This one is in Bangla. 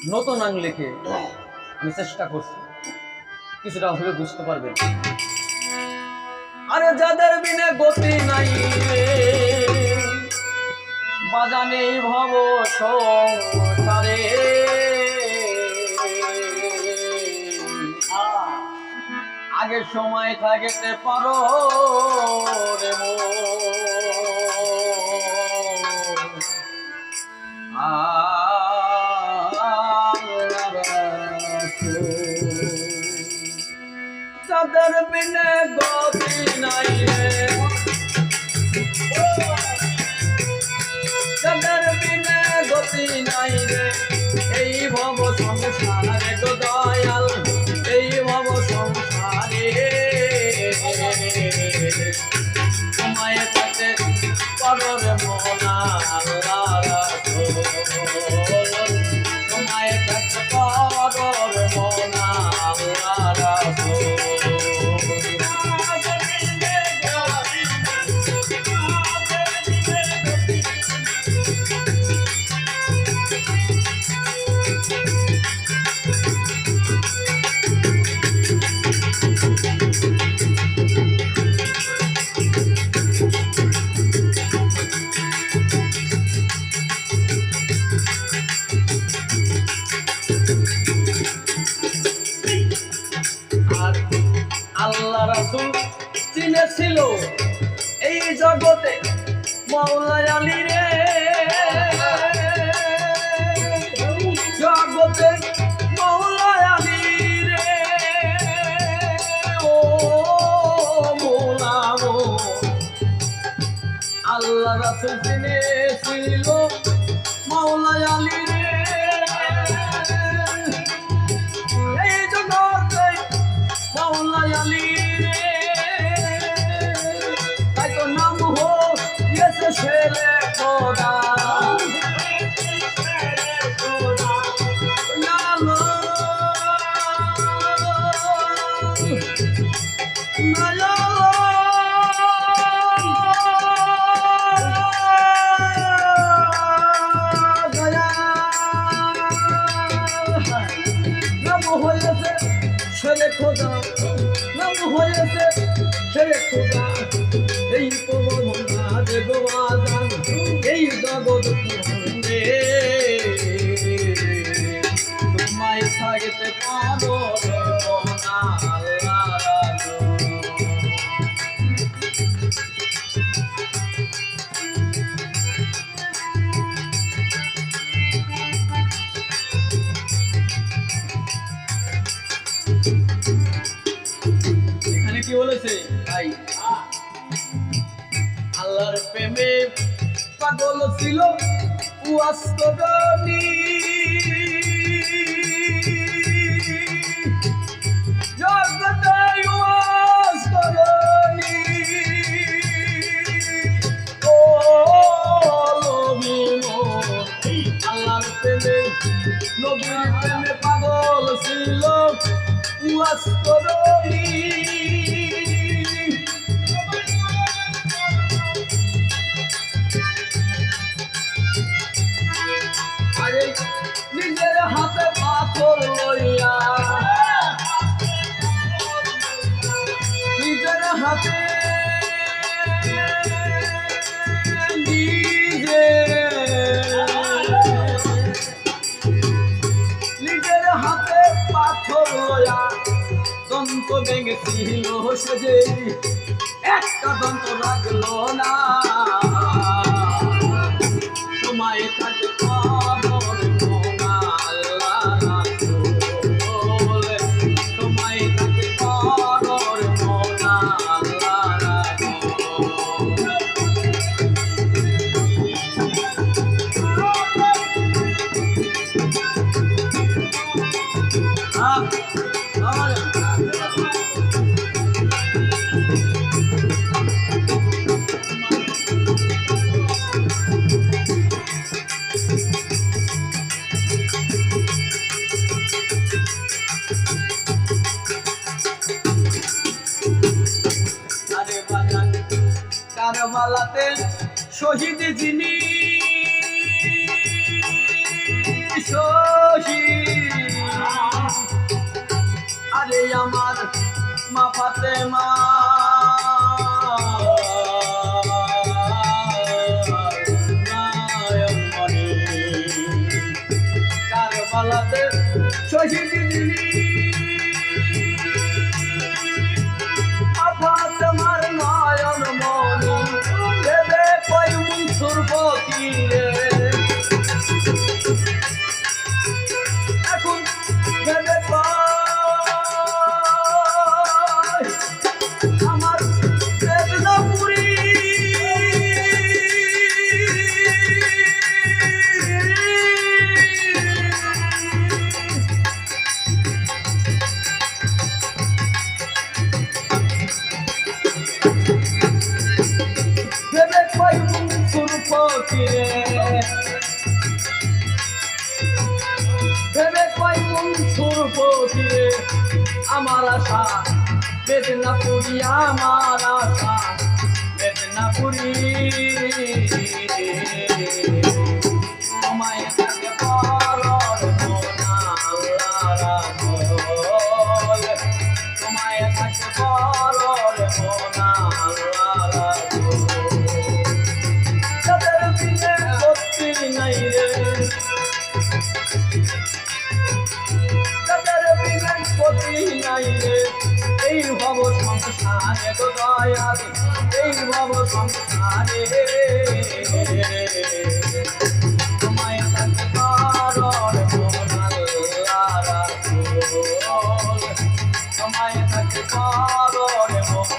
নতুন আং লিখে আমি চেষ্টা করছি, কিছুটা হলে বুঝতে পারবেন। আরে যাদের বিনে গতি নাই রে, বাজানে ভব সংসারে, আগের সময় থাকতে পারো রে যাদের বিনে গতি নাই রে, যাদের বিনে গতি নাই রে, এই ভব সংসারে গো দয়াল, এই ভব সংসারে সময় থাকতে পারো রে মোনা আল্লাহ, সময় থাকতে পারো রে মোনা আল্লাহ। আল্লাহ রাসূল চিনেছিল এই জগতে মাওলা আলী রে, জগতে মাওলা আলী রে, ও মাওলা ও আল্লাহ রাসূল চিনেছিল মাওলা আলী রে, এই জগতে মাওলা আলী রে, তাই তো নাম হয়েছে শেরে খোদা। শেরে খোদা নাম হয়েছে শেরে খোদা, এই তো মনা দেবো আজান এই জগৎ রে, তোমায় থাকতে পারো মোনা আল্লাহ। এখানে কি বলেছে ভাই, আল্লাহর প্রেমে পাগল ছিল ওয়াস্তবনি, জগতে ওয়াস্তবনি, ও নবীনো আল্লাহর প্রেমে নবীর প্রেমে পাগল ছিল ওয়াস্তবনি, নিজের হাতে পাথর লইয়া, নিজের হাতে নিজের হাতে পাথর লইয়া দন্ত ভেঙেছিল সেজে, একটা দন্ত রাখলো না, সময় থাকতে পারো রে মোনা আল্লাহ, সময় থাকতে পারো রে মোনা আল্লাহ। কারবালাতে শহীদ যিনি, শহীদ পালাতে শহীদ দিলি মাথা তোমার নয়ন মনি দেবে কই মনসুর ফকিরে এখন দেবে আমার বেদনাপুরি দেবে কই মনসুর ফকিরে দেবে কই মনসুর ফকিরে আমার আশা বেদনাপুরি আমার আশা বেদনাপুরি তোমায় থাকে পরর মোনা আল্লাহ রাখল তোমায় থাকে পরর মোনা আল্লাহ রাখল তাদের দিনে গতি নাই রে তাদের দিনে গতি নাই রে এই ভব সংসারে গো দয়াল এই ভব সংসারে তোমায় থাকে পরর মোনা আল্লাহ রাখল তোমায় থাকে পরর মোনা